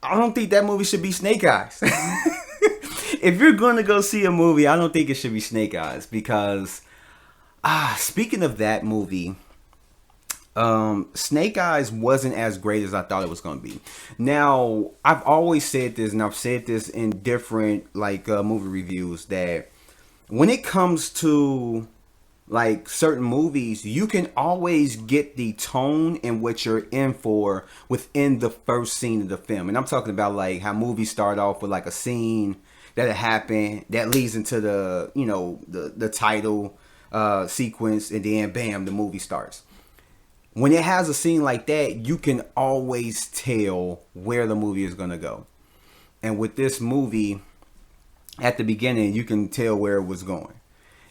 I don't think that movie should be Snake Eyes. If you're going to go see a movie, I don't think it should be Snake Eyes because, speaking of that movie, Snake Eyes wasn't as great as I thought it was going to be. Now, I've always said this, and I've said this in different movie reviews, that when it comes to like certain movies, you can always get the tone and what you're in for within the first scene of the film. And I'm talking about like how movies start off with like a scene that happened that leads into the the title sequence, and then bam, the movie starts. When it has a scene like that, you can always tell where the movie is going to go. And with this movie, at the beginning, you can tell where it was going.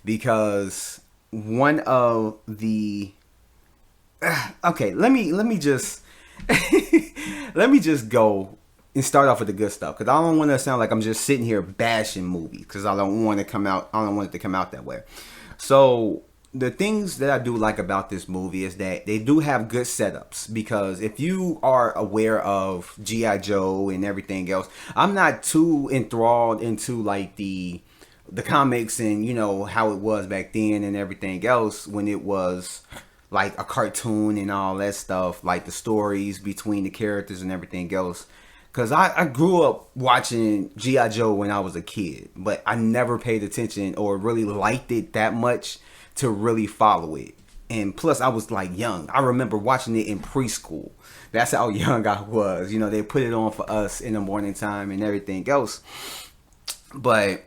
Because one of the... Okay, let me just... let me just go and start off with the good stuff. Because I don't want to sound like I'm just sitting here bashing movies. Because I don't want it to come out that way. So... the things that I do like about this movie is that they do have good setups, because if you are aware of G.I. Joe and everything else, I'm not too enthralled into like the comics and how it was back then and everything else when it was like a cartoon and all that stuff, like the stories between the characters and everything else. Because I grew up watching G.I. Joe when I was a kid, but I never paid attention or really liked it that much to really follow it. And plus, I was like young. I remember watching it in preschool. That's how young I was. They put it on for us in the morning time and everything else. But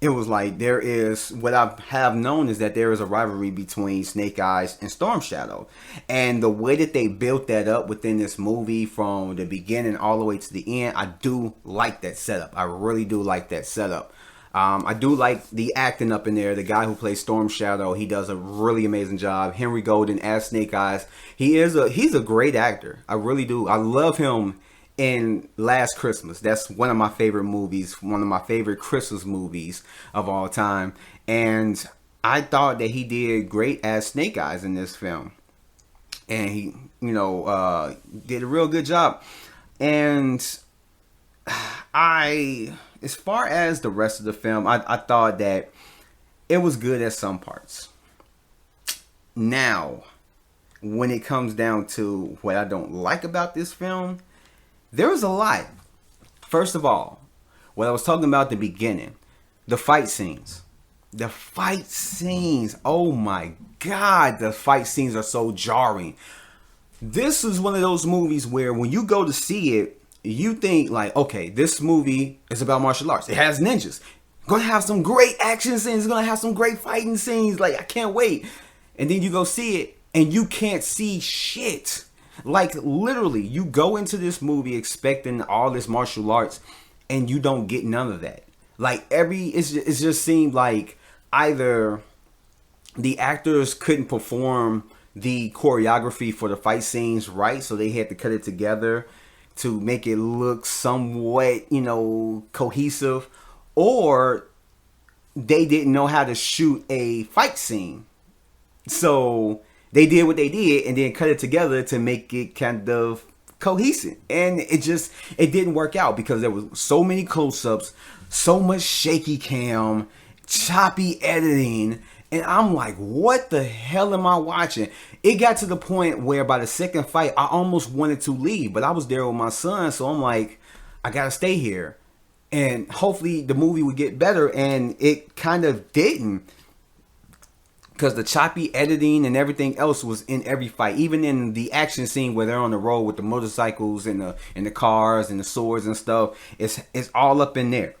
it was like, there is, what I have known is that there is a rivalry between Snake Eyes and Storm Shadow. And the way that they built that up within this movie from the beginning all the way to the end, I do like that setup. I really do like that setup. I do like the acting up in there. The guy who plays Storm Shadow, he does a really amazing job. Henry Golden as Snake Eyes. He's a great actor. I really do. I love him in Last Christmas. That's one of my favorite movies. One of my favorite Christmas movies of all time. And I thought that he did great as Snake Eyes in this film. And he, did a real good job. And as far as the rest of the film, I thought that it was good at some parts. Now, when it comes down to what I don't like about this film, there was a lot. First of all, what I was talking about at the beginning, the fight scenes. The fight scenes, oh my God, the fight scenes are so jarring. This is one of those movies where when you go to see it, you think like, okay, this movie is about martial arts. It has ninjas. Gonna have some great action scenes. It's gonna have some great fighting scenes. Like, I can't wait. And then you go see it and you can't see shit. Like, literally, you go into this movie expecting all this martial arts and you don't get none of that. Like, it just seemed like either the actors couldn't perform the choreography for the fight scenes right, so they had to cut it together to make it look somewhat, cohesive, or they didn't know how to shoot a fight scene. So they did what they did and then cut it together to make it kind of cohesive. And it didn't work out because there was so many close-ups, so much shaky cam, choppy editing. And I'm like, what the hell am I watching? It got to the point where by the second fight, I almost wanted to leave. But I was there with my son, so I'm like, I got to stay here. And hopefully the movie would get better. And it kind of didn't. Because the choppy editing and everything else was in every fight. Even in the action scene where they're on the road with the motorcycles and the cars and the swords and stuff. It's all up in there.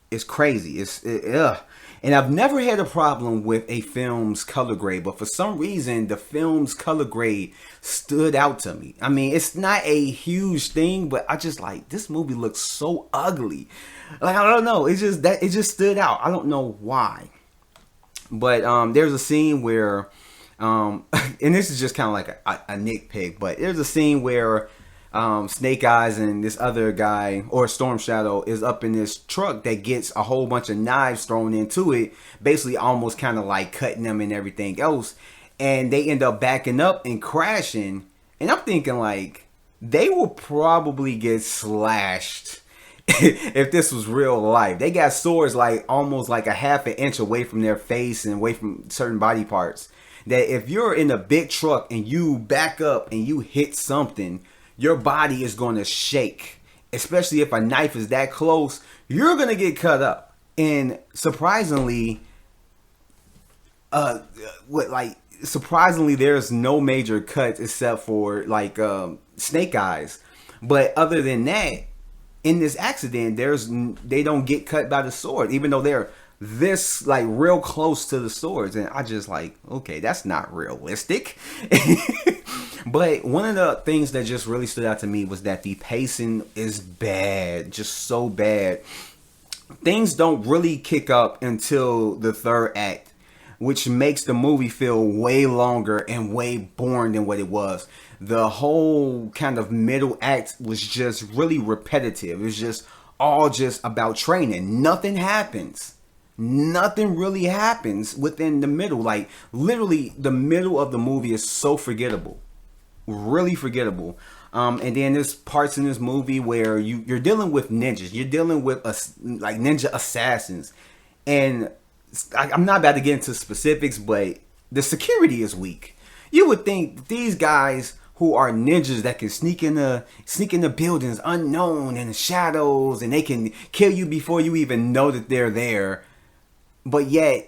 It's crazy. Ugh. And I've never had a problem with a film's color grade, but for some reason, the film's color grade stood out to me. I mean, it's not a huge thing, but I just like, this movie looks so ugly. Like, I don't know. It just stood out. I don't know why. But there's a scene where, and this is just kind of like a nitpick, but there's a scene where Snake Eyes and this other guy, or Storm Shadow, is up in this truck that gets a whole bunch of knives thrown into it, basically almost kind of like cutting them and everything else, and they end up backing up and crashing. And I'm thinking like, they will probably get slashed if this was real life. They got swords like almost like a half an inch away from their face and away from certain body parts. That if you're in a big truck and you back up and you hit something, your body is going to shake. Especially if a knife is that close, you're going to get cut up. And surprisingly, there's no major cuts except for like Snake Eyes. But other than that, in this accident, they don't get cut by the sword, even though they're this like real close to the swords. And I just like, okay, that's not realistic. But one of the things that just really stood out to me was that the pacing is bad, just so bad. Things don't really kick up until the third act, which makes the movie feel way longer and way boring than what it was. The whole kind of middle act was just really repetitive. It was just all just about training. Nothing happens. Nothing really happens within the middle. Like literally the middle of the movie is so forgettable. Really forgettable. And then there's parts in this movie where you're dealing with ninjas. You're dealing with like ninja assassins. And I'm not about to get into specifics, but the security is weak. You would think these guys who are ninjas that can sneak in the buildings unknown in the shadows, and they can kill you before you even know that they're there. But yet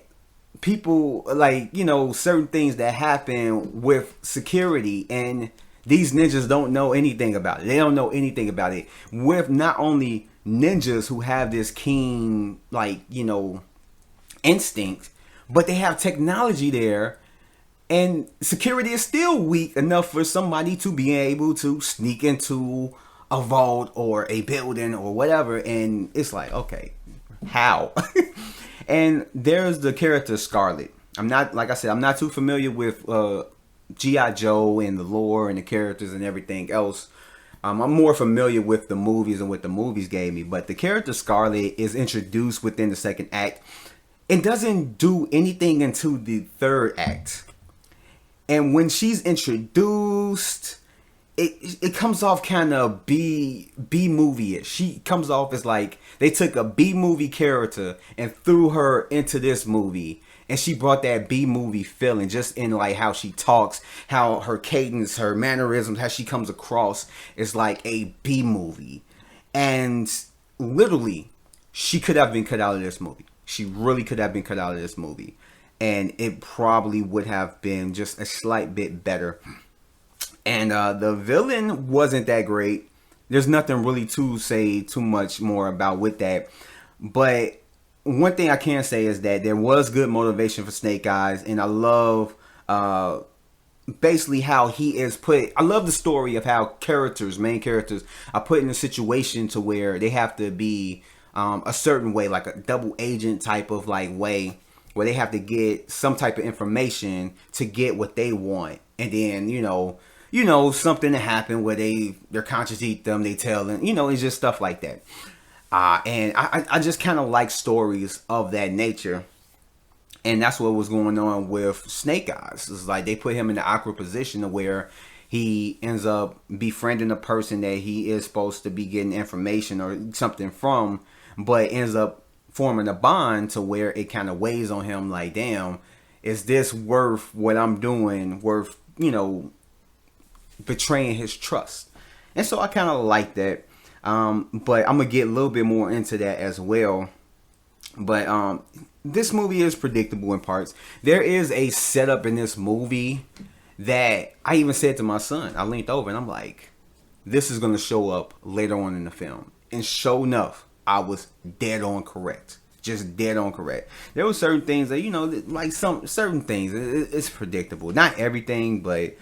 people like, certain things that happen with security, and these ninjas don't know anything about it. They don't know anything about it. With not only ninjas who have this keen, instinct, but they have technology there, and security is still weak enough for somebody to be able to sneak into a vault or a building or whatever. And it's like, okay, how? And there's the character Scarlet. I'm not too familiar with G.I. Joe and the lore and the characters and everything else. I'm more familiar with the movies and what the movies gave me. But the character Scarlet is introduced within the second act and doesn't do anything until the third act. And when she's introduced, it comes off kind of B movie-ish. She comes off as like they took a B movie character and threw her into this movie, and she brought that B movie feeling just in like how she talks, how her cadence, her mannerisms, how she comes across is like a B movie. And literally, she could have been cut out of this movie. She really could have been cut out of this movie. And it probably would have been just a slight bit better. And the villain wasn't that great. There's nothing really to say too much more about with that. But one thing I can say is that there was good motivation for Snake Eyes. And I love basically how he is put. I love the story of how main characters, are put in a situation to where they have to be a certain way, like a double agent type of like way, where they have to get some type of information to get what they want. And then, something to happen where their conscience eat them, they tell them, it's just stuff like that. And I just kind of like stories of that nature. And that's what was going on with Snake Eyes. It's like they put him in the awkward position where he ends up befriending a person that he is supposed to be getting information or something from, but ends up forming a bond to where it kind of weighs on him like, damn, is this worth what I'm doing, worth, betraying his trust? And so I kind of like that. But I'm going to get a little bit more into that as well. But this movie is predictable in parts. There is a setup in this movie that I even said to my son. I leaned over and I'm like, this is going to show up later on in the film. And sure enough, I was dead on correct. Just dead on correct. There were certain things that, like certain things, it's predictable. Not everything, but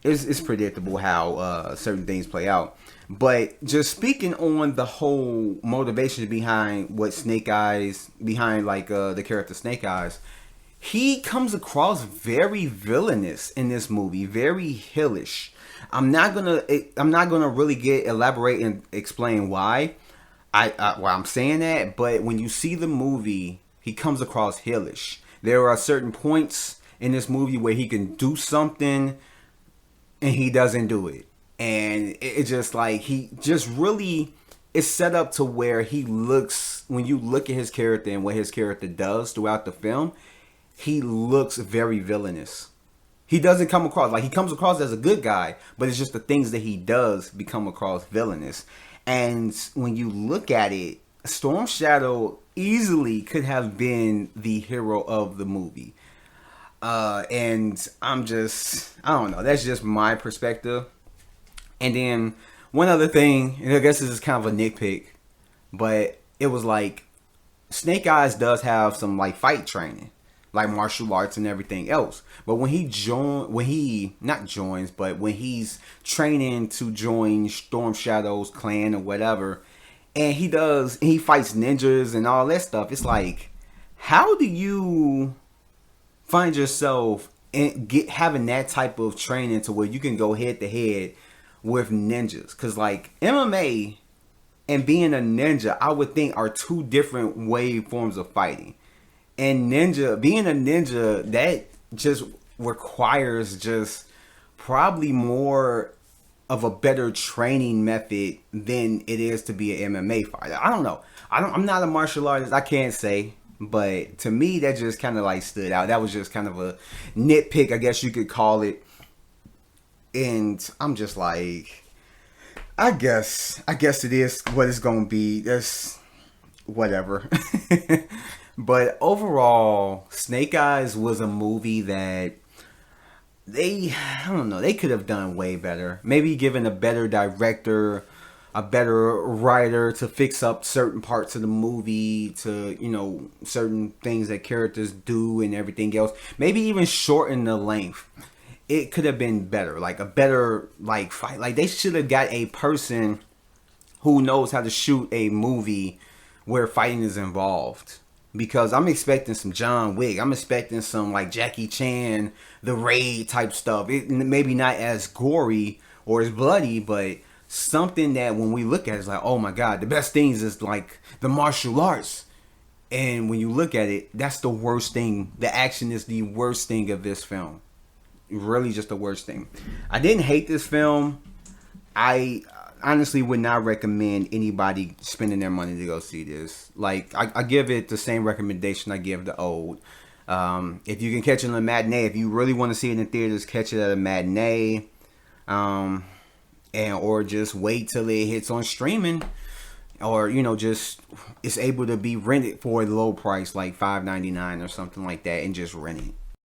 it's predictable how certain things play out. But just speaking on the whole motivation behind what Snake Eyes, behind like the character Snake Eyes, he comes across very villainous in this movie, very hellish. I'm not gonna really elaborate and explain why I'm saying that, but when you see the movie, he comes across hellish. There are certain points in this movie where he can do something and he doesn't do it. and it just like he just really it's set up to where he looks when you look at his character and what his character does throughout the film, he looks very villainous. He doesn't come across like he comes across as a good guy, but it's just the things that he does become across villainous. And when you look at it, Storm Shadow easily could have been the hero of the movie. And I don't know. That's just my perspective. And then one other thing, and I guess this is kind of a nitpick, but it was like Snake Eyes does have some like fight training, like martial arts and everything else. But when he not joins, but when he's training to join Storm Shadow's clan or whatever, and he fights ninjas and all that stuff. It's like, how do you find yourself and having that type of training to where you can go head to head with ninjas? Because like MMA and being a ninja, I would think are two different forms of fighting. And being a ninja, that just requires just probably more of a better training method than it is to be an MMA fighter. I don't know. I'm not a martial artist. I can't say. But to me, that just kind of like stood out. That was just kind of a nitpick, I guess you could call it. And I'm just like, I guess it is what it's gonna be. That's whatever. But overall, Snake Eyes was a movie that I don't know, they could have done way better. Maybe given a better director, a better writer to fix up certain parts of the movie, to, certain things that characters do and everything else. Maybe even shorten the length. It could have been better, like a better like fight. Like they should have got a person who knows how to shoot a movie where fighting is involved. Because I'm expecting some John Wick. I'm expecting some like Jackie Chan, The Raid type stuff. It maybe not as gory or as bloody, but something that when we look at it, it's like, oh my God, the best things is like the martial arts. And when you look at it, that's the worst thing. The action is the worst thing of this film. Really just the worst thing. I didn't hate this film. I honestly would not recommend anybody spending their money to go see this. Like, I give it the same recommendation I give the Old. If you can catch it on a matinee, if you really want to see it in theaters, catch it at a matinee. Or just wait till it hits on streaming. Or, just it's able to be rented for a low price, like $5.99 or something like that, and just rent it.